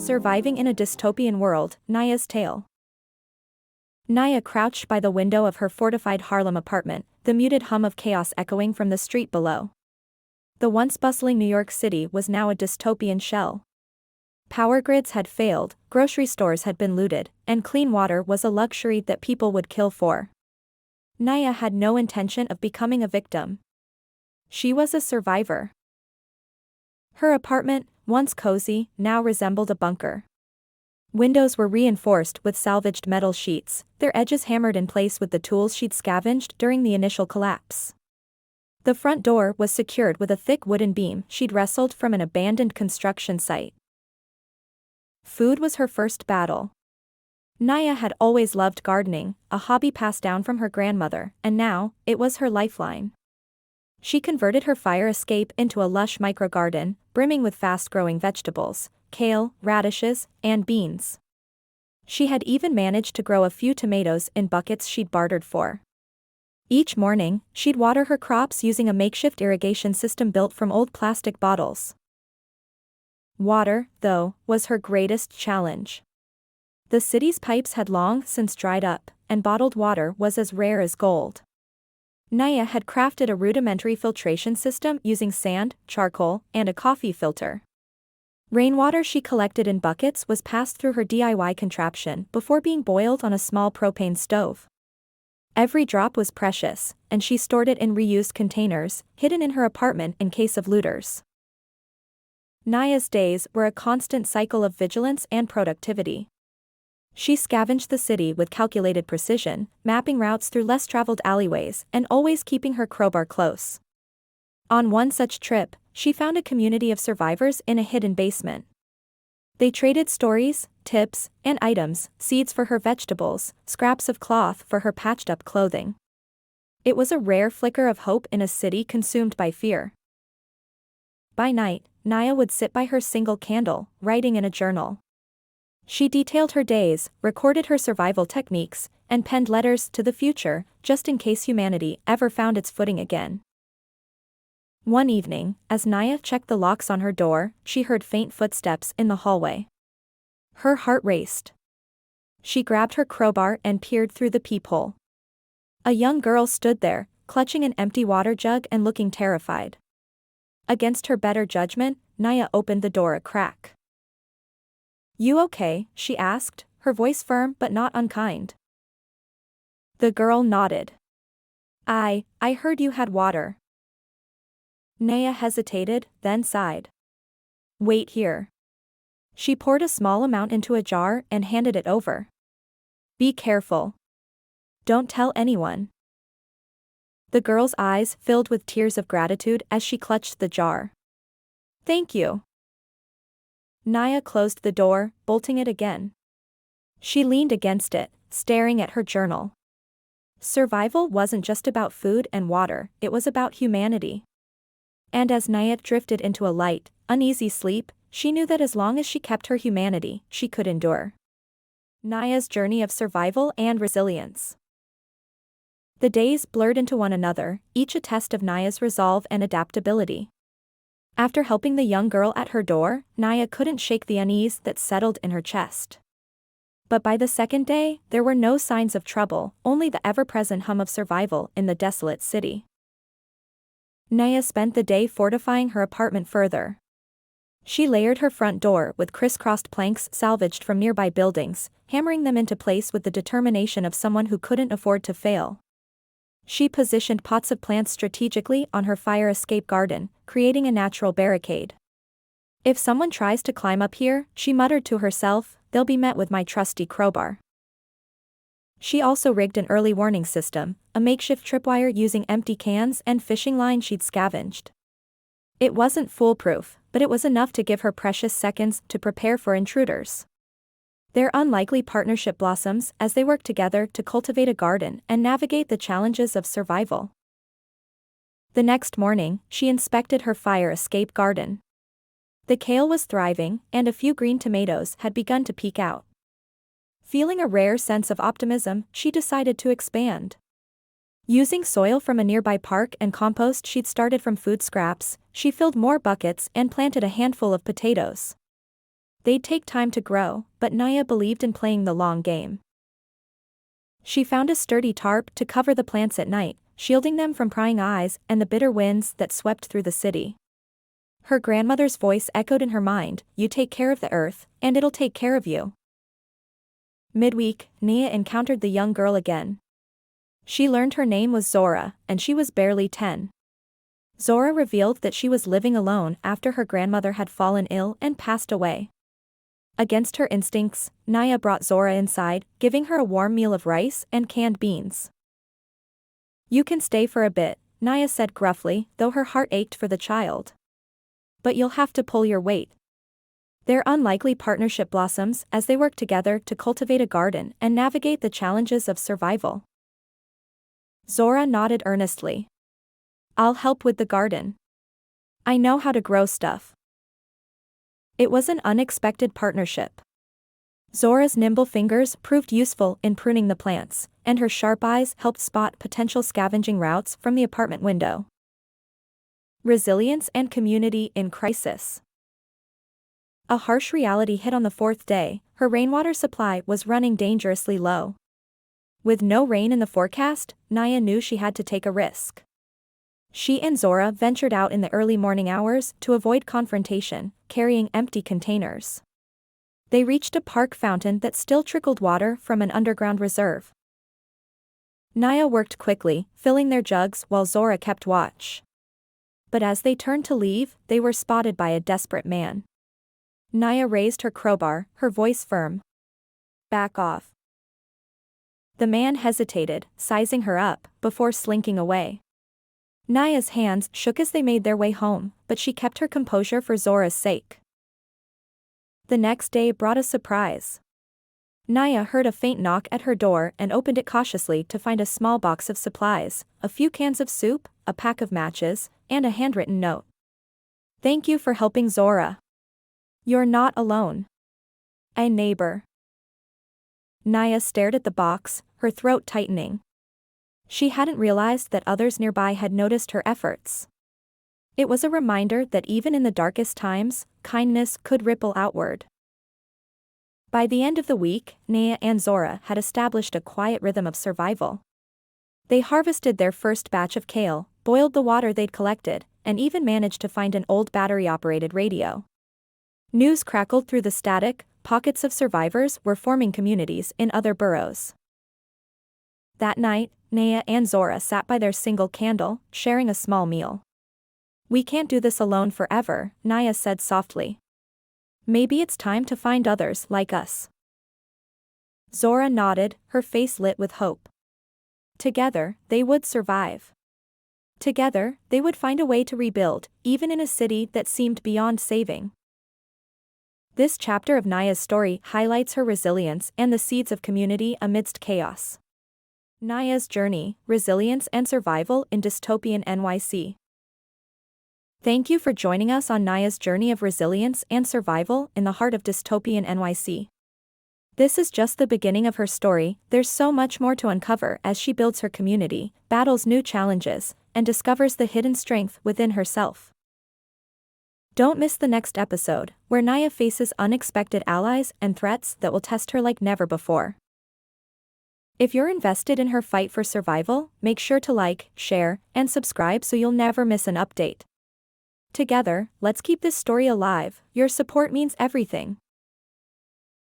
Surviving in a Dystopian World, Nyah's Tale. Nyah crouched by the window of her fortified Harlem apartment, the muted hum of chaos echoing from the street below. The once bustling New York City was now a dystopian shell. Power grids had failed, grocery stores had been looted, and clean water was a luxury that people would kill for. Nyah had no intention of becoming a victim. She was a survivor. Her apartment, once cozy, now resembled a bunker. Windows were reinforced with salvaged metal sheets, their edges hammered in place with the tools she'd scavenged during the initial collapse. The front door was secured with a thick wooden beam she'd wrestled from an abandoned construction site. Food was her first battle. Nyah had always loved gardening, a hobby passed down from her grandmother, and now, it was her lifeline. She converted her fire escape into a lush microgarden, brimming with fast-growing vegetables, kale, radishes, and beans. She had even managed to grow a few tomatoes in buckets she'd bartered for. Each morning, she'd water her crops using a makeshift irrigation system built from old plastic bottles. Water, though, was her greatest challenge. The city's pipes had long since dried up, and bottled water was as rare as gold. Nyah had crafted a rudimentary filtration system using sand, charcoal, and a coffee filter. Rainwater she collected in buckets was passed through her DIY contraption before being boiled on a small propane stove. Every drop was precious, and she stored it in reused containers, hidden in her apartment in case of looters. Nyah's days were a constant cycle of vigilance and productivity. She scavenged the city with calculated precision, mapping routes through less traveled alleyways and always keeping her crowbar close. On one such trip, she found a community of survivors in a hidden basement. They traded stories, tips, and items, seeds for her vegetables, scraps of cloth for her patched-up clothing. It was a rare flicker of hope in a city consumed by fear. By night, Nyah would sit by her single candle, writing in a journal. She detailed her days, recorded her survival techniques, and penned letters to the future, just in case humanity ever found its footing again. One evening, as Nyah checked the locks on her door, she heard faint footsteps in the hallway. Her heart raced. She grabbed her crowbar and peered through the peephole. A young girl stood there, clutching an empty water jug and looking terrified. Against her better judgment, Nyah opened the door a crack. "You okay?" she asked, her voice firm but not unkind. The girl nodded. I heard you had water." Nyah hesitated, then sighed. "Wait here." She poured a small amount into a jar and handed it over. "Be careful. Don't tell anyone." The girl's eyes filled with tears of gratitude as she clutched the jar. "Thank you." Nyah closed the door, bolting it again. She leaned against it, staring at her journal. Survival wasn't just about food and water, it was about humanity. And as Nyah drifted into a light, uneasy sleep, she knew that as long as she kept her humanity, she could endure. Nyah's journey of survival and resilience. The days blurred into one another, each a test of Nyah's resolve and adaptability. After helping the young girl at her door, Nyah couldn't shake the unease that settled in her chest. But by the second day, there were no signs of trouble, only the ever-present hum of survival in the desolate city. Nyah spent the day fortifying her apartment further. She layered her front door with crisscrossed planks salvaged from nearby buildings, hammering them into place with the determination of someone who couldn't afford to fail. She positioned pots of plants strategically on her fire escape garden, creating a natural barricade. "If someone tries to climb up here," she muttered to herself, "they'll be met with my trusty crowbar." She also rigged an early warning system, a makeshift tripwire using empty cans and fishing line she'd scavenged. It wasn't foolproof, but it was enough to give her precious seconds to prepare for intruders. Their unlikely partnership blossoms as they worked together to cultivate a garden and navigate the challenges of survival. The next morning, she inspected her fire escape garden. The kale was thriving, and a few green tomatoes had begun to peek out. Feeling a rare sense of optimism, she decided to expand. Using soil from a nearby park and compost she'd started from food scraps, she filled more buckets and planted a handful of potatoes. They'd take time to grow, but Nyah believed in playing the long game. She found a sturdy tarp to cover the plants at night, shielding them from prying eyes and the bitter winds that swept through the city. Her grandmother's voice echoed in her mind, "You take care of the earth, and it'll take care of you." Midweek, Nyah encountered the young girl again. She learned her name was Zora, and she was barely 10. Zora revealed that she was living alone after her grandmother had fallen ill and passed away. Against her instincts, Nyah brought Zora inside, giving her a warm meal of rice and canned beans. "You can stay for a bit," Nyah said gruffly, though her heart ached for the child. "But you'll have to pull your weight." Their unlikely partnership blossoms as they work together to cultivate a garden and navigate the challenges of survival. Zora nodded earnestly. "I'll help with the garden. I know how to grow stuff." It was an unexpected partnership. Zora's nimble fingers proved useful in pruning the plants, and her sharp eyes helped spot potential scavenging routes from the apartment window. Resilience and community in crisis. A harsh reality hit on the fourth day. Her rainwater supply was running dangerously low. With no rain in the forecast, Nyah knew she had to take a risk. She and Zora ventured out in the early morning hours to avoid confrontation, carrying empty containers. They reached a park fountain that still trickled water from an underground reserve. Nyah worked quickly, filling their jugs while Zora kept watch. But as they turned to leave, they were spotted by a desperate man. Nyah raised her crowbar, her voice firm. "Back off." The man hesitated, sizing her up, before slinking away. Nyah's hands shook as they made their way home, but she kept her composure for Zora's sake. The next day brought a surprise. Nyah heard a faint knock at her door and opened it cautiously to find a small box of supplies, a few cans of soup, a pack of matches, and a handwritten note. "Thank you for helping Zora. You're not alone. A neighbor." Nyah stared at the box, her throat tightening. She hadn't realized that others nearby had noticed her efforts. It was a reminder that even in the darkest times, kindness could ripple outward. By the end of the week, Nyah and Zora had established a quiet rhythm of survival. They harvested their first batch of kale, boiled the water they'd collected, and even managed to find an old battery-operated radio. News crackled through the static, pockets of survivors were forming communities in other boroughs. That night, Nyah and Zora sat by their single candle, sharing a small meal. "We can't do this alone forever," Nyah said softly. "Maybe it's time to find others like us." Zora nodded, her face lit with hope. Together, they would survive. Together, they would find a way to rebuild, even in a city that seemed beyond saving. This chapter of Nyah's story highlights her resilience and the seeds of community amidst chaos. Nyah's journey, resilience and survival in dystopian NYC. Thank you for joining us on Nyah's journey of resilience and survival in the heart of dystopian NYC. This is just the beginning of her story. There's so much more to uncover as she builds her community, battles new challenges, and discovers the hidden strength within herself. Don't miss the next episode, where Nyah faces unexpected allies and threats that will test her like never before. If you're invested in her fight for survival, make sure to like, share, and subscribe so you'll never miss an update. Together, let's keep this story alive. Your support means everything.